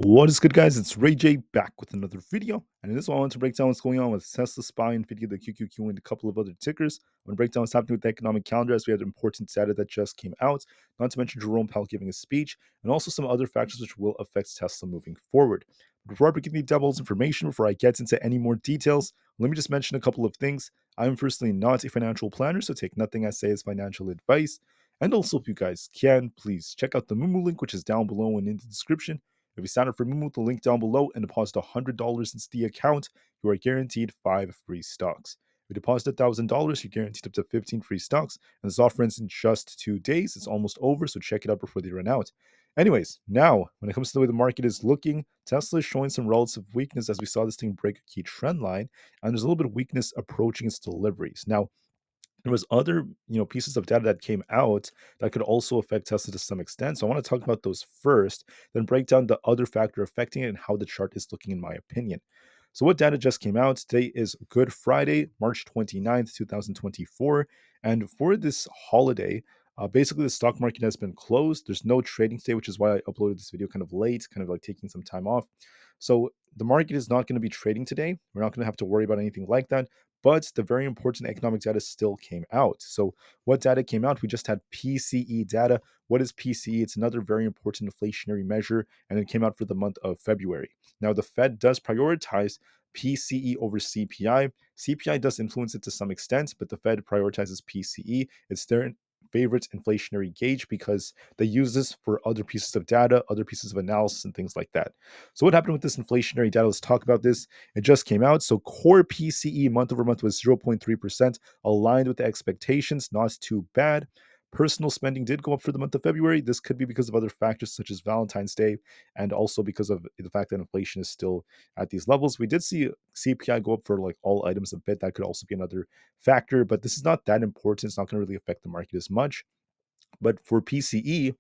What is good, guys? It's Ray J back with another video. And in this one, I want to break down what's going on with Tesla, SPY, Nvidia, the QQQ, and a couple of other tickers. I'm going to break down what's happening with the economic calendar as we had important data that just came out, not to mention Jerome Powell giving a speech, and also some other factors which will affect Tesla moving forward. Before I begin the devil's information, before I get into any more details, let me just mention a couple of things. I'm firstly not a financial planner, so take nothing I say as financial advice. And also, if you guys can, please check out the Moomoo link, which is down below and in the description. If you sign up for Moomoo, the link down below, and deposit $100 into the account, you are guaranteed 5 free stocks. If you deposit $1,000, you're guaranteed up to 15 free stocks, and this offer ends in just 2 days. It's almost over, so check it out before they run out. Anyways, now, when it comes to the way the market is looking, Tesla is showing some relative weakness as we saw this thing break a key trend line, and there's a little bit of weakness approaching its deliveries. Now, there was other pieces of data that came out that could also affect Tesla to some extent. So I want to talk about those first, then break down the other factor affecting it and how the chart is looking in my opinion. So what data just came out? Today is Good Friday, March 29th, 2024. And for this holiday, basically the stock market has been closed. There's no trading today, which is why I uploaded this video kind of late, kind of like taking some time off. So the market is not going to be trading today. We're not going to have to worry about anything like that. But the very important economic data still came out. So, what data came out? We just had PCE data. What is PCE? It's another very important inflationary measure, and it came out for the month of February. Now, the Fed does prioritize PCE over CPI. CPI does influence it to some extent, but the Fed prioritizes PCE. It's their favorite inflationary gauge because they use this for other pieces of data, other pieces of analysis, and things like that. So, what happened with this inflationary data? Let's talk about this. It just came out. So core PCE month over month was 0.3%, aligned with the expectations, not too bad. Personal spending did go up for the month of February. This could be because of other factors such as Valentine's Day and also because of the fact that inflation is still at these levels. We did see CPI go up for like all items a bit. That could also be another factor, but this is not that important. It's not going to really affect the market as much. But for PCE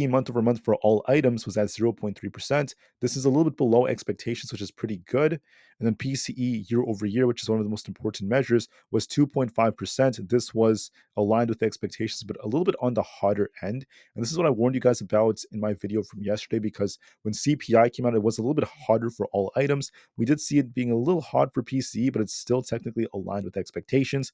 month over month for all items was at 0.3%. This is a little bit below expectations, which is pretty good. And then PCE year over year, which is one of the most important measures, was 2.5%. This was aligned with the expectations, but a little bit on the hotter end. And this is what I warned you guys about in my video from yesterday, because when CPI came out, it was a little bit hotter for all items. We did see it being a little hot for PCE, but it's still technically aligned with expectations.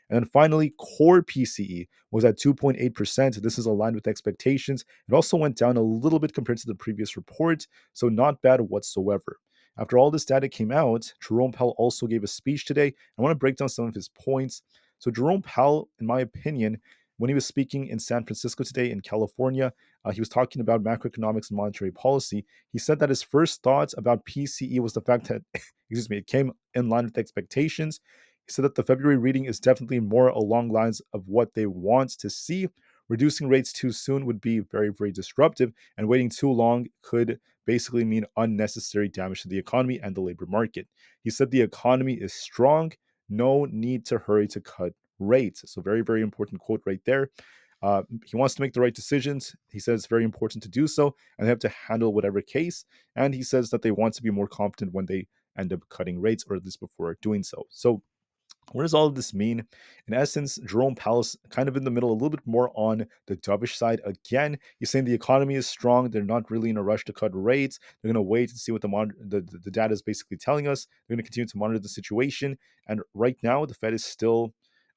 And then finally, core PCE was at 2.8%. This is aligned with expectations. It also went down a little bit compared to the previous report, so not bad whatsoever. After all this data came out, Jerome Powell also gave a speech today. I want to break down some of his points. So, Jerome Powell, in my opinion, when he was speaking in San Francisco today in California, he was talking about macroeconomics and monetary policy. He said that his first thoughts about PCE was the fact that, excuse me, it came in line with expectations. He said that the February reading is definitely more along lines of what they want to see. Reducing rates too soon would be very, very disruptive, and waiting too long could basically mean unnecessary damage to the economy and the labor market. He said the economy is strong, no need to hurry to cut rates. So, very, very important quote right there. He wants to make the right decisions. He says it's very important to do so, and they have to handle whatever case. And he says that they want to be more confident when they end up cutting rates, or at least before doing so. So, what does all of this mean? In essence, Jerome Powell is kind of in the middle, a little bit more on the dovish side. Again, he's saying the economy is strong. They're not really in a rush to cut rates. They're going to wait and see what the data is basically telling us. They're going to continue to monitor the situation. And right now, the Fed is still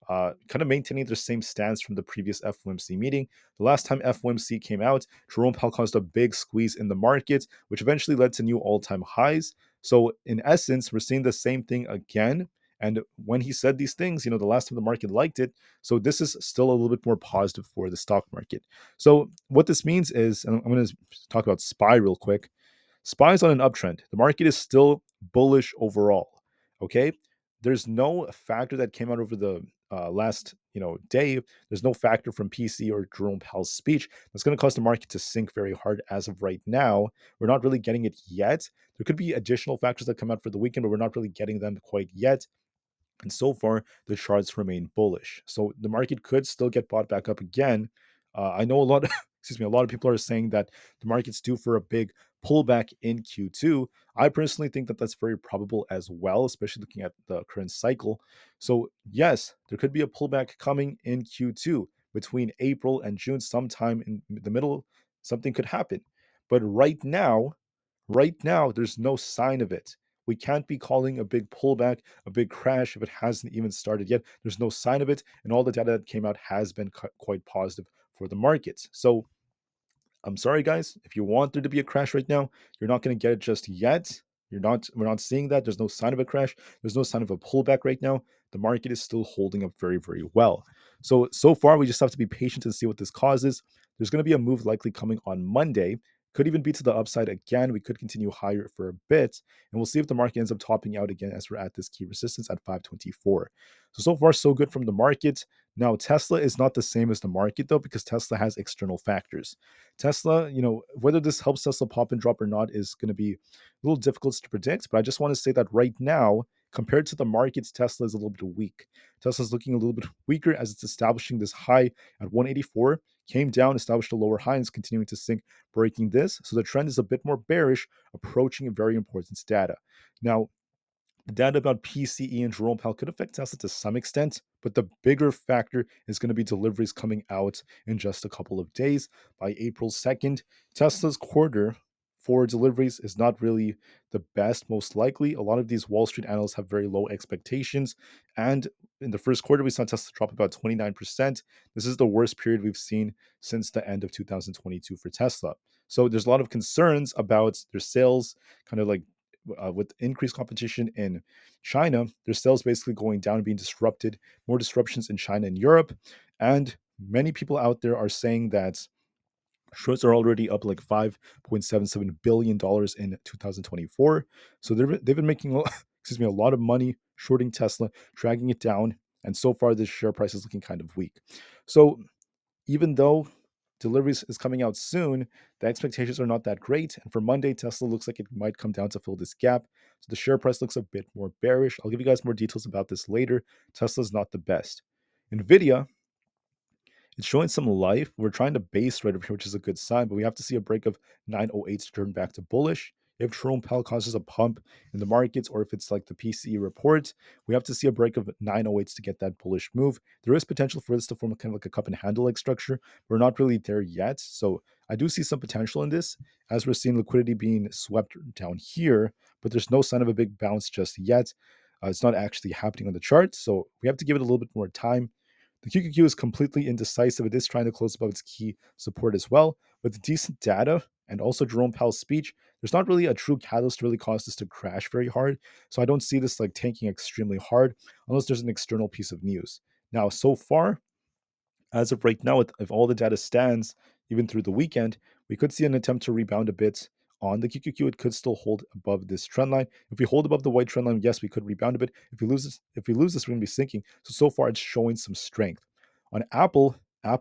kind of maintaining their same stance from the previous FOMC meeting. The last time FOMC came out, Jerome Powell caused a big squeeze in the market, which eventually led to new all-time highs. So in essence, we're seeing the same thing again. And when he said these things, the last time the market liked it. So this is still a little bit more positive for the stock market. So what this means is, and I'm going to talk about SPY real quick. SPY is on an uptrend. The market is still bullish overall. Okay, there's no factor that came out over the last day. There's no factor from PC or Jerome Powell's speech that's going to cause the market to sink very hard as of right now. We're not really getting it yet. There could be additional factors that come out for the weekend, but we're not really getting them quite yet. And so far, the charts remain bullish. So the market could still get bought back up again. I know a lot of, excuse me, a lot of people are saying that the market's due for a big pullback in Q2. I personally think that that's very probable as well, especially looking at the current cycle. So yes, there could be a pullback coming in Q2 between April and June, sometime in the middle. Something could happen. But right now, Right now, there's no sign of it. We can't be calling a big pullback, a big crash if it hasn't even started yet. There's no sign of it, and all the data that came out has been quite positive for the markets. So I'm sorry, guys. If you want there to be a crash right now, you're not going to get it just yet. We're not seeing that. There's no sign of a crash. There's no sign of a pullback right now. The market is still holding up very, very well. So far, we just have to be patient and see what this causes. There's going to be a move likely coming on Monday. Could even be to the upside again. We could continue higher for a bit, and we'll see if the market ends up topping out again as we're at this key resistance at 524. So far, so good from the market. Now, Tesla is not the same as the market though, because Tesla has external factors. Tesla, whether this helps Tesla pop and drop or not is going to be a little difficult to predict. But I just want to say that right now, compared to the markets, Tesla is a little bit weak. Tesla's looking a little bit weaker as it's establishing this high at 184, came down, established a lower high, and is continuing to sink, breaking this. So the trend is a bit more bearish, approaching a very important data. Now, the data about PCE and Jerome Powell could affect Tesla to some extent, but the bigger factor is going to be deliveries coming out in just a couple of days. By April 2nd, Tesla's quarter for deliveries is not really the best, most likely. A lot of these Wall Street analysts have very low expectations. And in the first quarter, we saw Tesla drop about 29%. This is the worst period we've seen since the end of 2022 for Tesla. So there's a lot of concerns about their sales, kind of like with increased competition in China, their sales basically going down and being disrupted, more disruptions in China and Europe. And many people out there are saying that shorts are already up like $5.77 billion in 2024. So they've been making excuse me, a lot of money shorting Tesla, dragging it down. And so far, this share price is looking kind of weak. So even though deliveries is coming out soon, the expectations are not that great. And for Monday, Tesla looks like it might come down to fill this gap. So the share price looks a bit more bearish. I'll give you guys more details about this later. Tesla's not the best. Nvidia, it's showing some life. We're trying to base right over here, which is a good sign, but we have to see a break of 908 to turn back to bullish. If Jerome Powell causes a pump in the markets, or if it's like the PCE report, we have to see a break of 908 to get that bullish move. There is potential for this to form kind of like a cup and handle like structure. We're not really there yet. So I do see some potential in this as we're seeing liquidity being swept down here, but there's no sign of a big bounce just yet. It's not actually happening on the chart. So we have to give it a little bit more time. The QQQ is completely indecisive. It is trying to close above its key support as well. With decent data and also Jerome Powell's speech, there's not really a true catalyst to really cause this to crash very hard. So I don't see this like tanking extremely hard unless there's an external piece of news. Now, so far, as of right now, if all the data stands, even through the weekend, we could see an attempt to rebound a bit on the QQQ. It could still hold above this trend line. If we hold above the white trend line, yes, we could rebound a bit. If we lose this, we're going to be sinking. So far, it's showing some strength. On Apple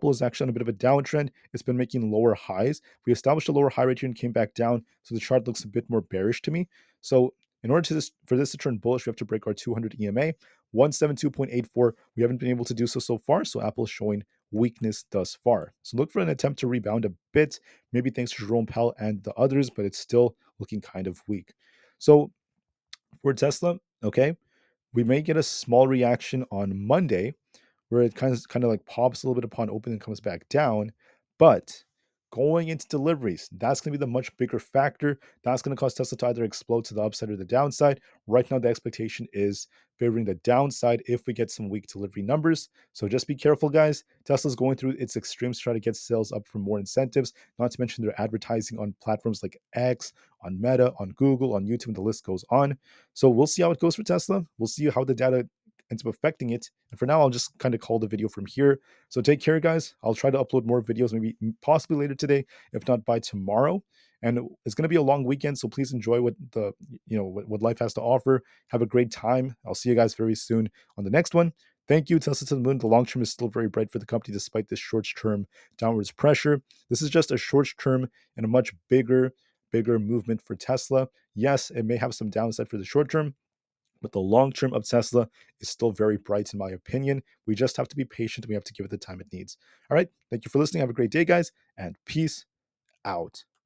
is actually on a bit of a downtrend. It's been making lower highs. We established a lower high right here and came back down. So the chart looks a bit more bearish to me. So in order for this to turn bullish, we have to break our 200 EMA. 172.84. We haven't been able to do so far. So Apple is showing weakness thus far. So look for an attempt to rebound a bit, maybe thanks to Jerome Powell and the others, but it's still looking kind of weak. So for Tesla, okay, we may get a small reaction on Monday where it kind of like pops a little bit upon open and comes back down. But going into deliveries, that's going to be the much bigger factor. That's going to cause Tesla to either explode to the upside or the downside. Right now, the expectation is favoring the downside if we get some weak delivery numbers. So just be careful, guys. Tesla's going through its extremes to try to get sales up for more incentives, not to mention their advertising on platforms like X, on Meta, on Google, on YouTube, and the list goes on. So we'll see how it goes for Tesla. We'll see how the data ends up affecting it. And for now, I'll just kind of call the video from here. So take care, guys. I'll try to upload more videos, maybe possibly later today, if not by tomorrow. And it's going to be a long weekend, so please enjoy what life has to offer. Have a great time. I'll see you guys very soon on the next one. Thank you, Tesla to the moon. The long term is still very bright for the company despite this short term downwards pressure. This is just a short term and a much bigger movement for Tesla. Yes, it may have some downside for the short term, but the long term of Tesla is still very bright, in my opinion. We just have to be patient. We have to give it the time it needs. All right. Thank you for listening. Have a great day, guys, and peace out.